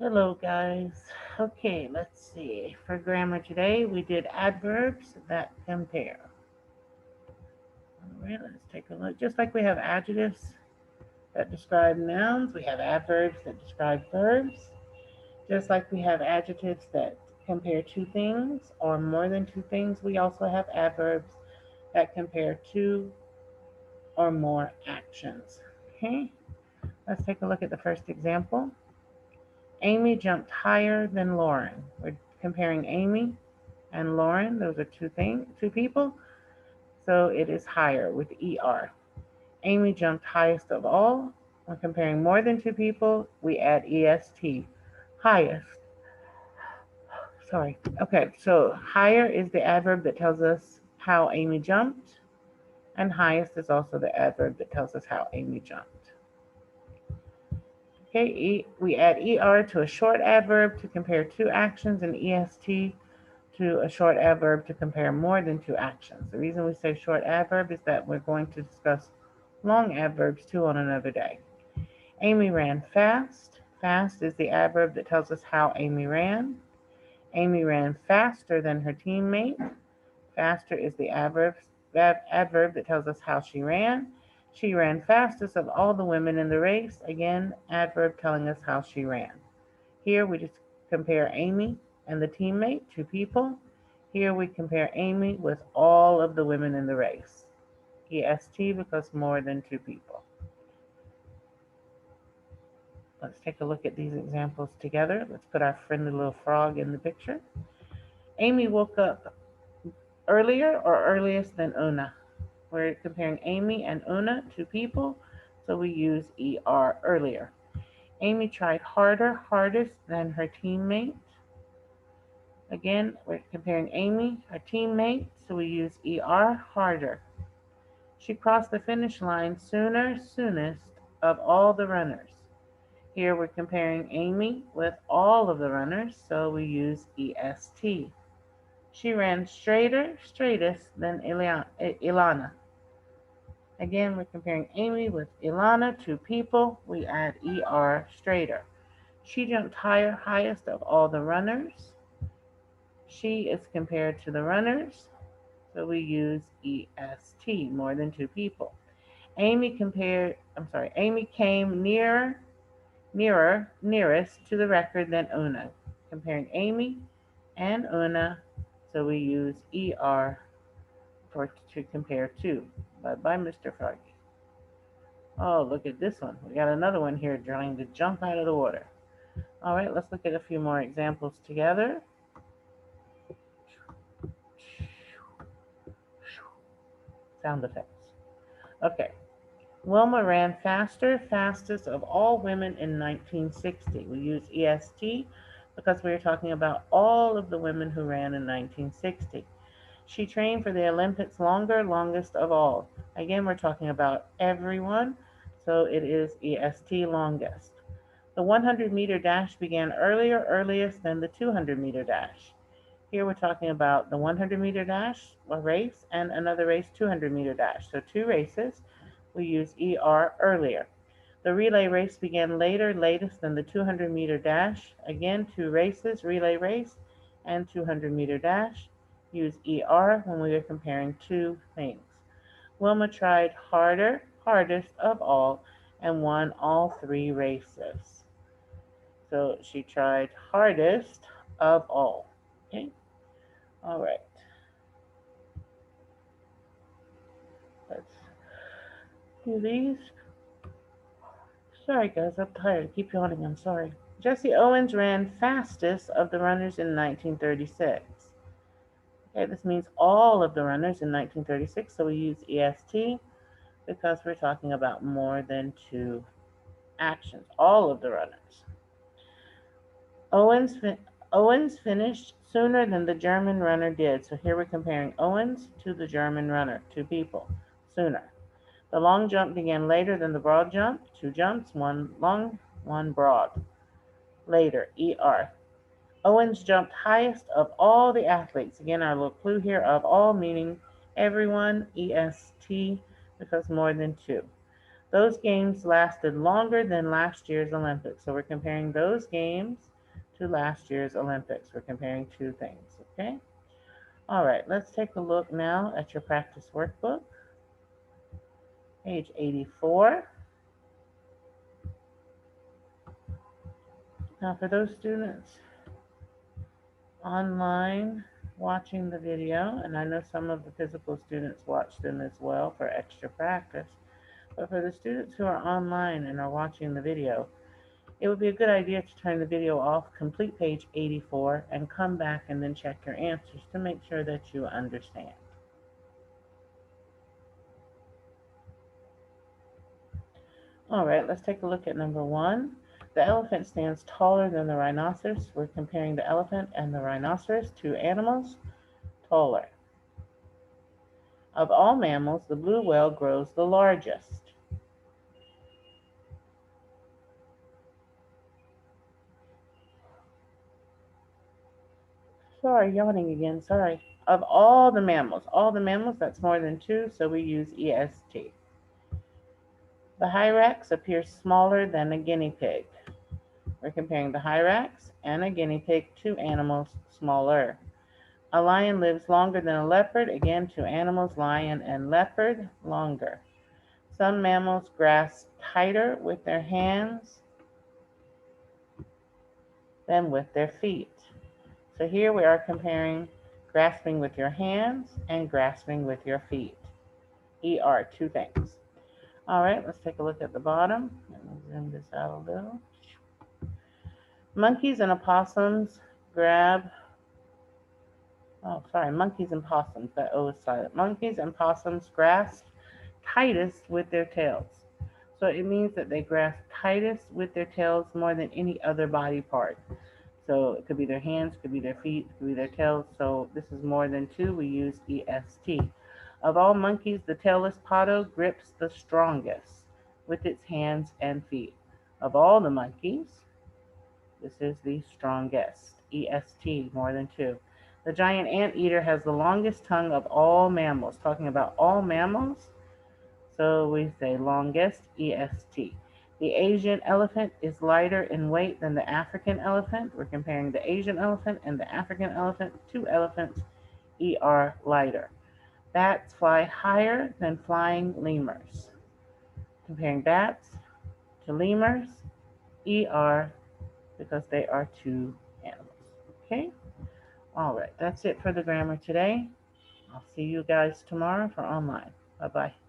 Hello, guys. Okay, let's see. For grammar today, we did adverbs that compare. All right, let's take a look. Just like we have adjectives that describe nouns, we have adverbs that describe verbs. Just like we have adjectives that compare two things or more than two things, we also have adverbs that compare two or more actions. Okay, let's take a look at the first example. Amy jumped higher than Lauren. We're comparing Amy and Lauren. Those are two people. So it is higher with ER. Amy jumped highest of all. When comparing more than two people, we add EST. Highest. Sorry. Okay, so higher is the adverb that tells us how Amy jumped, and highest is also the adverb that tells us how Amy jumped. Okay, we add ER to a short adverb to compare two actions, and EST to a short adverb to compare more than two actions. The reason we say short adverb is that we're going to discuss long adverbs too on another day. Amy ran fast. Fast is the adverb that tells us how Amy ran. Amy ran faster than her teammate. Faster is the adverb that tells us how she ran. She ran fastest of all the women in the race. Again, adverb telling us how she ran. Here we just compare Amy and the teammate, two people. Here we compare Amy with all of the women in the race. EST because more than two people. Let's take a look at these examples together. Let's put our friendly little frog in the picture. Amy woke up earlier or earliest than Una. We're comparing Amy and Una, two people, so we use ER earlier. Amy tried harder, hardest than her teammate. Again, we're comparing Amy, her teammate, so we use ER harder. She crossed the finish line sooner, soonest of all the runners. Here we're comparing Amy with all of the runners, so we use EST. She ran straighter, straightest than Ilana. Again, we're comparing Amy with Ilana, two people, we add ER, straighter. She jumped higher, highest of all the runners. She is compared to the runners, so we use EST, more than two people. Amy came nearest to the record than Una. Comparing Amy and Una, so we use ER to compare to. Bye-bye, Mr. Froggy. Oh, look at this one. We got another one here trying to jump out of the water. All right, let's look at a few more examples together. Sound effects. Okay. Wilma ran faster, fastest of all women in 1960. We use EST because we are talking about all of the women who ran in 1960. She trained for the Olympics longer, longest of all. Again, we're talking about everyone, so it is EST, longest. The 100-meter dash began earliest than the 200-meter dash. Here we're talking about the 100-meter dash, a race, and another race, 200-meter dash. So two races, we use ER earlier. The relay race began latest than the 200-meter dash. Again, two races, relay race and 200-meter dash. Use ER when we are comparing two things. Wilma tried harder, hardest of all, and won all three races. So she tried hardest of all. Okay? All right. Let's do these. Sorry, guys, I'm tired. I keep yawning. I'm sorry. Jesse Owens ran fastest of the runners in 1936. Okay, this means all of the runners in 1936, so we use EST because we're talking about more than two actions. All of the runners. Owens finished sooner than the German runner did. So here we're comparing Owens to the German runner, two people, sooner. The long jump began later than the broad jump, two jumps, one long, one broad. Later, ER. Owens jumped highest of all the athletes. Again, our little clue here, of all meaning everyone, EST, because more than two. Those games lasted longer than last year's Olympics. So we're comparing those games to last year's Olympics. We're comparing two things, okay? All right, let's take a look now at your practice workbook, page 84. Now for those students online watching the video, and I know some of the physical students watch them as well for extra practice, but for the students who are online and are watching the video, it would be a good idea to turn the video off, complete page 84, and come back and then check your answers to make sure that you understand. All right, let's take a look at number 1. The elephant stands taller than the rhinoceros. We're comparing the elephant and the rhinoceros, two animals, taller. Of all mammals, the blue whale grows the largest. Sorry, yawning again, sorry. Of all the mammals, that's more than 2, so we use EST. The hyrax appears smaller than a guinea pig. We're comparing the hyrax and a guinea pig, two animals smaller. A lion lives longer than a leopard. Again, two animals, lion and leopard, longer. Some mammals grasp tighter with their hands than with their feet. So here we are comparing grasping with your hands and grasping with your feet. ER, two things. All right, let's take a look at the bottom. Let me zoom this out a little. Monkeys and opossums monkeys and possums, that O is silent. Monkeys and possums grasp tightest with their tails. So it means that they grasp tightest with their tails more than any other body part. So it could be their hands, could be their feet, could be their tails. So this is more than 2, we use EST. Of all monkeys, the tailless potto grips the strongest with its hands and feet. Of all the monkeys, this is the strongest. EST, more than 2. The giant anteater has the longest tongue of all mammals. Talking about all mammals, so we say longest, EST. The Asian elephant is lighter in weight than the African elephant. We're comparing the Asian elephant and the African elephant. Two elephants, ER, lighter. Bats fly higher than flying lemurs. Comparing bats to lemurs, ER, because they are two animals. Okay? All right, that's it for the grammar today. I'll see you guys tomorrow for online. Bye-bye.